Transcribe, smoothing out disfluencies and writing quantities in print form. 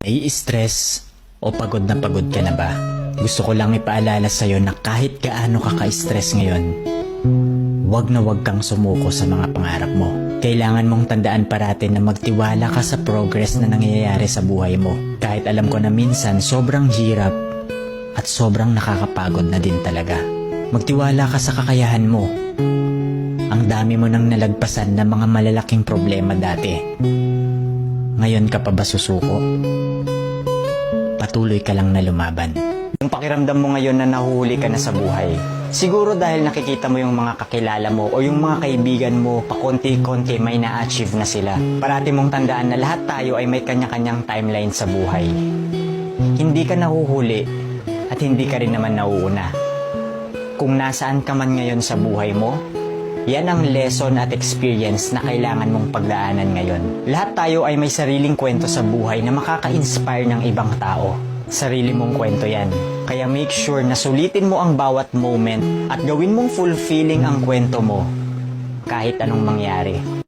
Nai-stress o pagod na pagod ka na ba? Gusto ko lang ipaalala sa'yo na kahit gaano ka ka-stress ngayon, wag na wag kang sumuko sa mga pangarap mo. Kailangan mong tandaan parati na magtiwala ka sa progress na nangyayari sa buhay mo. Kahit alam ko na minsan sobrang hirap at sobrang nakakapagod na din talaga. Magtiwala ka sa kakayahan mo. Ang dami mo nang nalagpasan na mga malalaking problema dati. Ngayon ka pa ba susuko? Patuloy ka lang na lumaban. Yung pakiramdam mo ngayon na nahuhuli ka na sa buhay, siguro dahil nakikita mo yung mga kakilala mo o yung mga kaibigan mo, pakonti-konti may na-achieve na sila. Parati mong tandaan na lahat tayo ay may kanya-kanyang timeline sa buhay. Hindi ka nahuhuli at hindi ka rin naman nauuna. Kung nasaan ka man ngayon sa buhay mo, yan ang lesson at experience na kailangan mong pagdaanan ngayon. Lahat tayo ay may sariling kwento sa buhay na makaka-inspire ng ibang tao. Sarili mong kwento yan. Kaya make sure na sulitin mo ang bawat moment at gawin mong fulfilling ang kwento mo kahit anong mangyari.